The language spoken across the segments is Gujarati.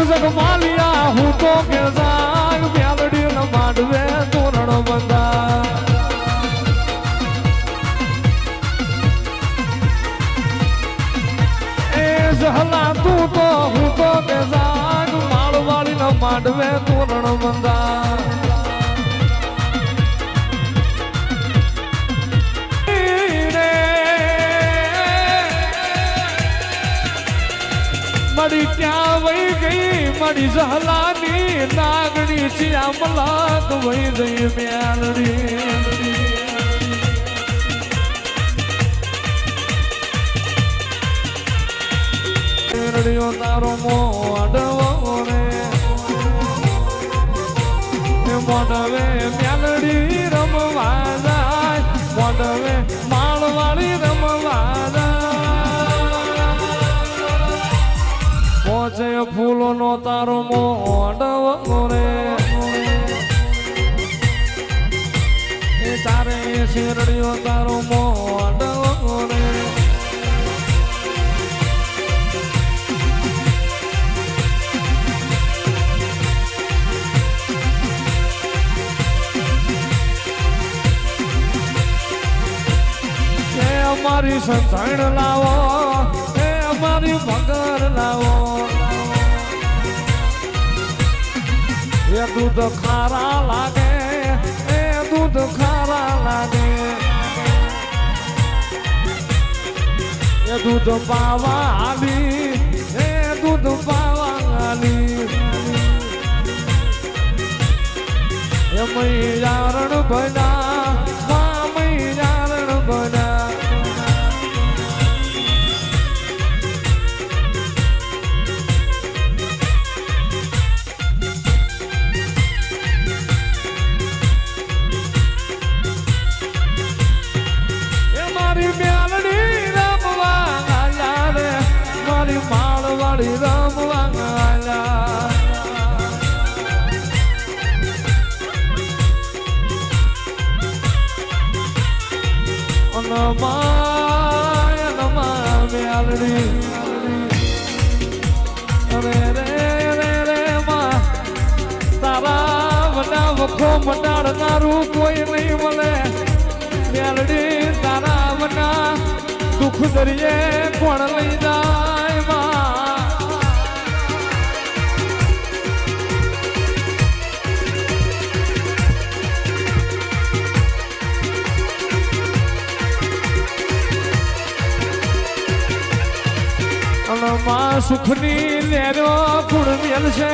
જગમાલિયા હું તો કે જાગ મેલડી ન માંડવે તોરણ બંધા એ જહલા તું તો હું તો કે જાગ માળવાળી ન માંડવે તોરણ બંધા મડી ક્યાં વહી ગઈ મડી જહલાની નાગણી ચિયા મલાક વહી ગઈ મેલડીઓ તારો મોઢવો રે મોઢવે મેલડી રમવા જાય મોઢવે માળવાળી રમવા જાય પોચે ફૂલો નો તારો મોઢવો રે એ તારે શેરડીઓ તારો મોઢવો રે અમારી સંતાણ લાવો એ અમારી મગર લાવો એ દૂધ ખારા લાગે એ દૂધ ખારા લાગે એ દૂધ પાવા આલી એ દૂધ પાવા આલી એ મૈયારણ બના મા મૈયારણ બના માળવાળી રમવા આલા અનમાય મેલડી રે રે રે રે માં તારા વડા વખો મટાડનારું કોઈ નહીં મળે મેલડી તારા વડા દુઃખ દરિયે કોણ લઈ જાય માં માં સુખની લેરો કુળ મેલ છે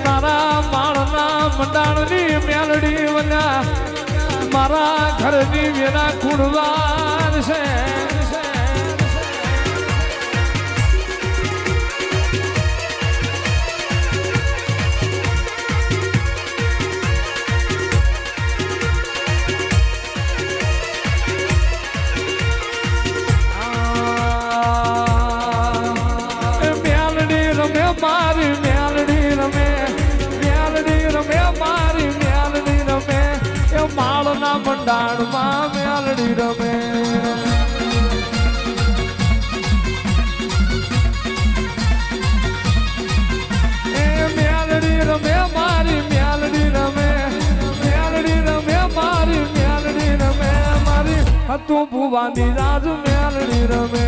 તારા માળના મંડાણની મેલડી વલ્યા મારા ઘરની વેરા કુળવાર છે મારી મેલડી રમે મારી મેલડી રમે એ માળના મંડાણમાં મેલડી રમે એ મેલડી રમે મારી મેલડી રમે મારી મેલડી રમે મારી હતું ભુવાની રાજ મેલડી રમે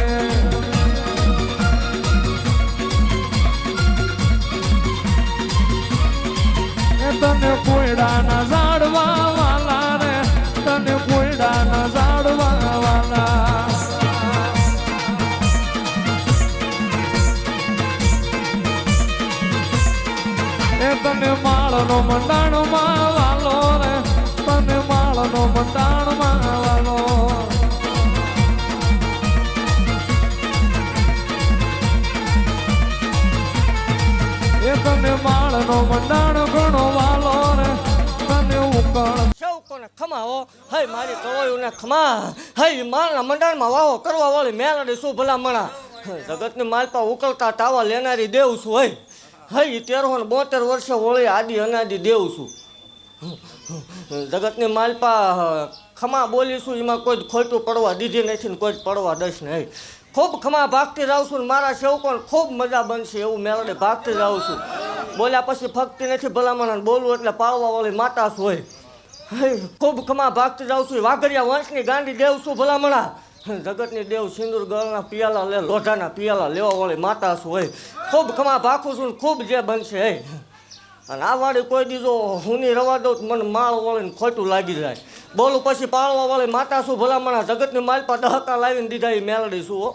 તને કોયડા ના ઝાડવા વાલા રે તને કોયડા ના ઝાડવા વાલા એ તને માળનો મંડાણ માં વાલો રે તને માળનો મંડાણ માં વાલો એ તને માળનો મંડાણ ઘણો વાલો રે તને ઉકળ સૌ કોને ખમાવો હઈ મારી કવાયુને ખમા હઈ માળના મંડાણમાં વાવો કરવા વાળી મેલડી શું ભલા મણા જગતની માલપા ઉકળતા તાવા લેનારી દેવ છું હઈ 1372 વર્ષે હોળી આદિ અનાદિ દેવ છું જગતની માલપા ખમા બોલીશું એમાં કોઈ ખોટું પડવા દીધી નથી ને કોઈ પડવા દઈશ નહીં ખૂબ ખમા ભાગતી જાઉં છું ને મારા સેવકોને ખૂબ મજા બનશે એવું મેલડી ભાગતી જાઉં છું. બોલ્યા પછી ફગતી નથી ભલામણ, બોલવું એટલે પાળવા વાળી માતા જ હોય. ખૂબ ખમા ભાગતી જાઉં છું, વાઘરિયા વંશની ગાંડી દેવ છું ભલામણા. જગતની દેવ સિંદૂર ગળના પિયાલા લે, લોઢાના પિયાલા લેવા વાળી માતા જ હોય. ખૂબ ખમા ભાખું છું ને ખૂબ જે બનશે. અને આ વાળી કોઈ દીધો હુંની રવા દઉં મને માળ વળીને ખોટું લાગી જાય. બોલું પછી પાળવા વાળી માતા છું ભલામણા. જગતની માલપા દહકા લાવીને દીધા એ મેલડી છું હો.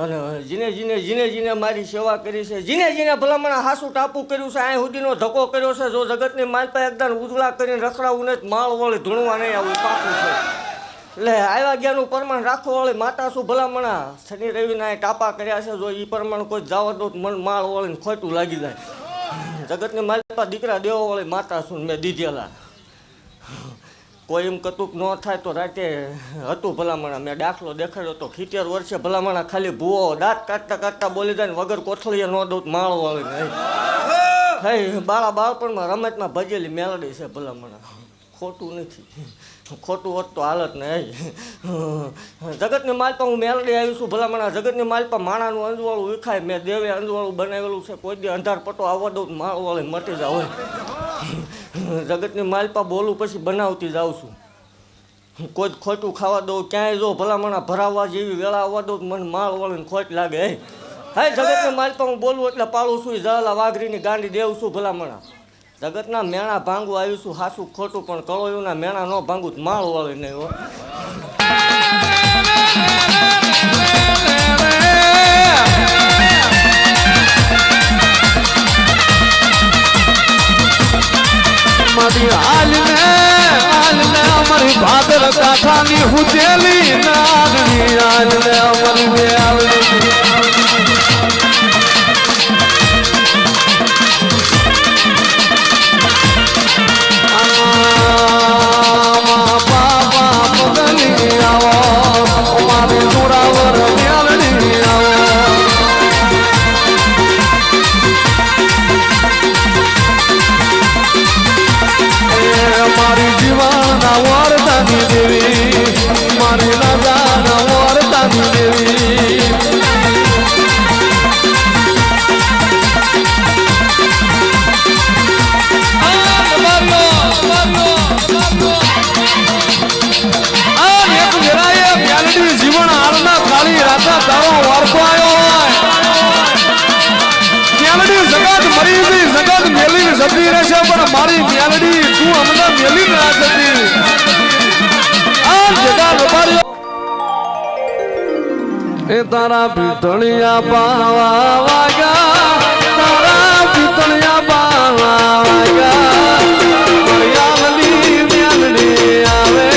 અને જીને મારી સેવા કરી છે, જીને ભલામણા હાસું ટાપું કર્યું છે, અહીં સુધીનો ધક્કો કર્યો છે. જો જગતની માલપા એકદમ ઉજળા કરીને રખડાવું નહીં, માળ વળી ધૂણવા નહીં આવું પાકું છે. એટલે આવ્યા ગયાનું પ્રમાણ રાખવા વાળી માતા છું ભલામણા. શનિ રવિના ટાપા કર્યા છે, જો એ પ્રમાણે કોઈ જવા દો મન માળ વળીને ખોટું લાગી જાય. જગતની માલપા દીકરા દેવા વાળી માતા છું મેં દીધેલા. કોઈ એમ કતુક ન થાય તો રાતે હતું ભલામણા. મેં દાખલો દેખાડ્યો તો 70 વર્ષે ભલામણા ખાલી ભૂવો દાંત કાઢતા બોલી જાય ને વગર કોથળીએ ન દઉં માળ વાળી. હે બાળપણમાં રમતમાં ભજેલી મેલડી છે ભલામણા, ખોટું નથી. ખોટું હોત તો હાલત ને. જગતની માલપા હું મેલડી આવી છું ભલામણા. જગતની માલપા માણાનું અંજવાળું વિખાય, મેં દેવે અંજવાળું બનાવેલું છે. કોઈ દી અંધાર પટો આવવા દઉં માળ વાળી મટી જાવ. જગતની માલપા બોલું પછી બનાવતી જાઉં છું. કોઈ ખોટું ખાવા દઉં ક્યાંય જો ભલામણા ભરાવવા જેવી વેળા આવવા દઉં મને માળ વળીને ખોટ લાગે. હે જગતની માલપા હું બોલું એટલે પાળું છું. જલા વાઘરીની ગાંડી દેવ છું ભલામણા. જગતના મેણા ભાંગું આવીશું હાસું ખોટું, પણ કળોયુંના મેણા ન ભાંગું માળ વળી નહીં હો. અમારી ભાદર કાંઠાની હુજેલી નાગણી હાલને અમારી જતી રહેશે, પણ મારી મેલડી તું અમને મેલી ના જતી. આ જગા રબારી એ તારા પિતળિયા પાવા વાગ્યા, તારા પિતળિયા પાવા વાગ્યા. મારી મેલડી આવે,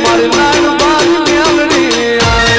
મારી નાગબારી મેલડી આવે.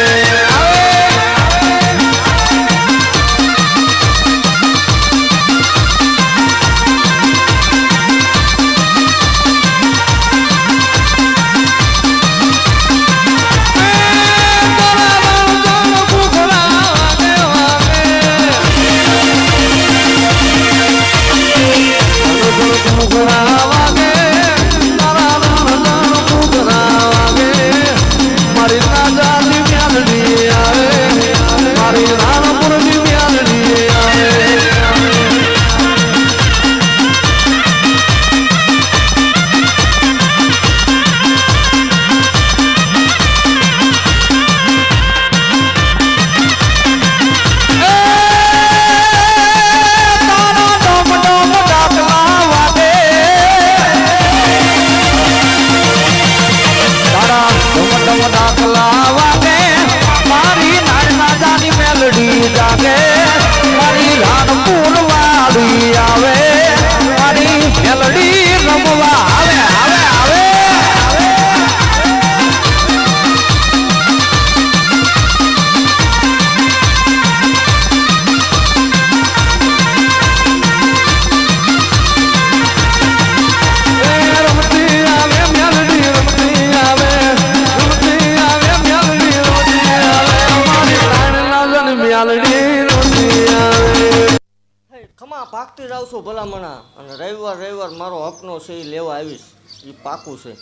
ભાગતી જાઉં છું ભલામણા. અને રવિવાર મારો હકનો છે એ લેવા આવીશ, એ પાકું છે.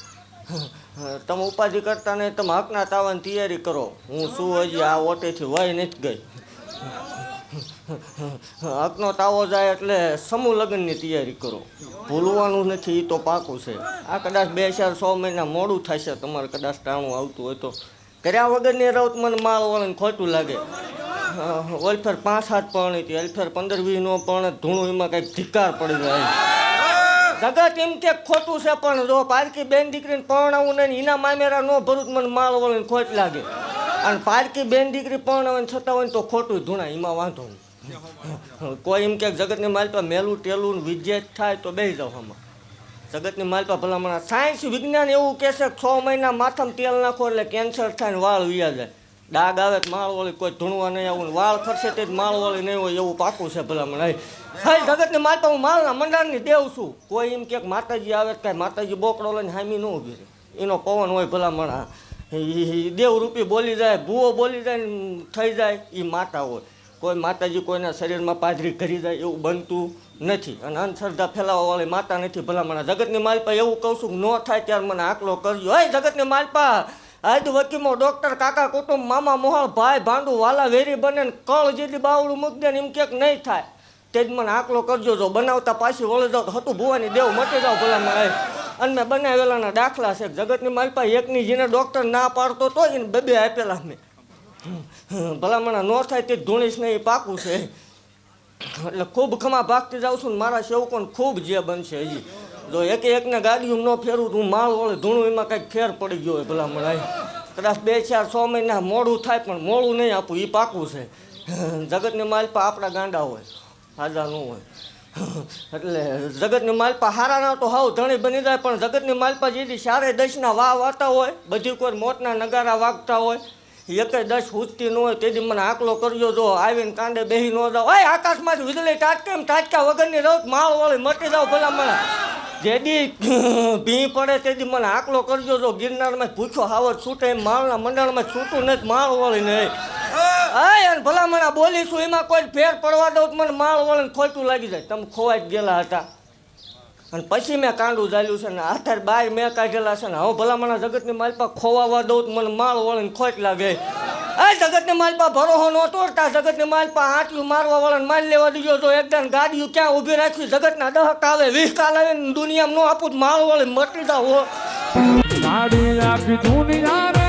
તમે ઉપાધિ કરતા નહીં, તમે હકના તાવાની તૈયારી કરો. હું શું હજી આ ઓટેથી વહી નથી ગઈ. હકનો તાવો જાય એટલે સમૂહ લગ્નની તૈયારી કરો. ભૂલવાનું નથી, એ તો પાકું છે. આ કદાચ 2-4 મહિના મોડું થશે, તમારે કદાચ ટાણું આવતું હોય તો. કર્યા વગરની રવત મને માળ વળીને ખોટું લાગે. ઓલફેર 5-7 પરણી હતી, ઓલફેર 15-20 નો પણ ધૂણું, એમાં કંઈક ધિક્કાર પડી જાય. જગત એમ કે ખોટું છે, પણ જો પારકી બેન દીકરીને પરણાવું નહીં, એના મામેરા ન ભરું મને માળ વળીને ખોટ લાગે. અને પારકી બેન દીકરી પરણાવે છતાં હોય તો ખોટું ધૂણા, એમાં વાંધો નહીં. કોઈ એમ કે જગતની માલપા મેલું ટેલું વિજ્ઞાન થાય તો બેસી જાવ. આમાં જગતની માલપા ભલામણ સાયન્સ વિજ્ઞાન એવું કહે છે 6 મહિના માથામાં તેલ નાખો એટલે કેન્સર થાય ને વાળ વિયા જાય. ડાઘ આવે તો માળવાળી કોઈ ધૂણવા નહીં આવું, વાળ ખરશે તે જ માળવાળી નહીં હોય એવું પાકું છે ભલામણ. હા, જગતની માલપા હું માલના મંડાણની દેવ છું. કોઈ એમ કે માતાજી આવે કાંઈ માતાજી બોકડો લઈને હામી ન ઊભી રહે, એનો પવન હોય ભલામણ. દેવરૂપી બોલી જાય, ભૂવો બોલી જાય ને થઈ જાય, એ માતા હોય. કોઈ માતાજી કોઈના શરીરમાં પાદરી કરી જાય એવું બનતું નથી. અને અંધશ્રદ્ધા ફેલાવવાવાળી માતા નથી ભલામણ. જગતની માલપા એવું કહું છું ન થાય ત્યારે મને આકલો કરજો. હે જગતની માલપા, આજ વકીમો ડોક્ટર કાકા કુટુંબ મામા મોહાળ ભાઈ ભાંડુ વાલા વેરી બને ને કળ જેટલી બાવડું મૂકી દે ને એમ ક્યાંક નહીં થાય તે જ મને આકલો કરજો. જો બનાવતા પાછી વળી જાવ તો હતું ભુવાની દેવ મટી જાવ ભલામણ. અને મેં બનાવેલાના દાખલા છે. જગતની માલપા એકની જેને ડૉક્ટર ના પાડતો તો એને 2 આપેલા મેં. ભલામણ ન થાય તે ધૂણીશ નહીં, એ પાકું છે. એટલે ખૂબ ખમા ભાગતી જાઉં છું ને મારા સેવકોને ખૂબ જે બનશે. હજી જો એકને ગાડીઓ ન ફેરવું તો હું માળ વળે ધૂણું, એમાં કંઈક ફેર પડી ગયો હોય ભલામણ. કદાચ 2-4 મહિના મોડું થાય પણ મોડું નહીં આપું, એ પાકું છે. જગતની માલપા આપણા ગાંડા હોય, હાજા ન હોય. એટલે જગતની માલપા હારાના તો હાવ ધણી બની જાય, પણ જગતની માલપા જેથી 4-10 વાહ વાતા હોય, બધી કોઈ મોતના નગારા વાગતા હોય, 1-10 ઉઠતી ન હોય, તેથી મને આકલો કરજો. જો આવીને કાંડે બેસી ન જાવ. ઓય આકાશમાંથી વીજળી તાટકે એમ તાટકા વગરની રવત માળ વળી મટી જાવ ભલામણ. જેદી ભી પડે તેથી મને આકલો કરજો. જો ગિરનારમાં ભૂખ્યો હાવર છૂટે એમ માળના મંડળમાં છૂટું નથી, માળ વળી નહીં. અને ભલામણ બોલીશું એમાં કોઈ ફેર પડવા દઉં તો મને માળ વળીને ખોટું લાગી જાય. તમે ખોવાઈ જ ગયેલા હતા અને પછી મેં કાંડું ઝાલ્યું છે ને હાથાર બાર મેં કાઢેલા છે ને હવે ભલામણ જગતની માલપા ખોવાવા દઉં તો મને માળ વળીને ખોટ લાગે. જગતની માલપા ભરોહો ન તોડતા. જગતની માલપા આટલું મારવા વાળાને મારી લેવા દીધો. તો એકદમ ગાડીઓ ક્યાં ઊભી રાખી, જગતના દહક આવે 20 કાલ આવે ને દુનિયામાં ન આપું માળ વળી મટી જાવ. ગાડી આખી દુનિયા રે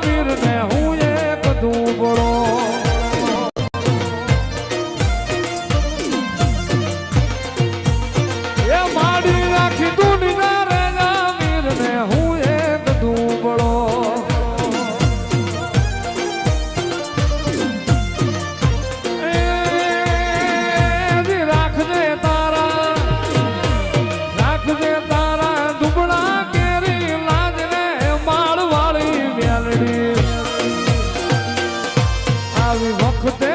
વીર ને હું એક દુબળો. એ માડી આખી દુનિયા રે વીર ને હું એક દુબળો. Could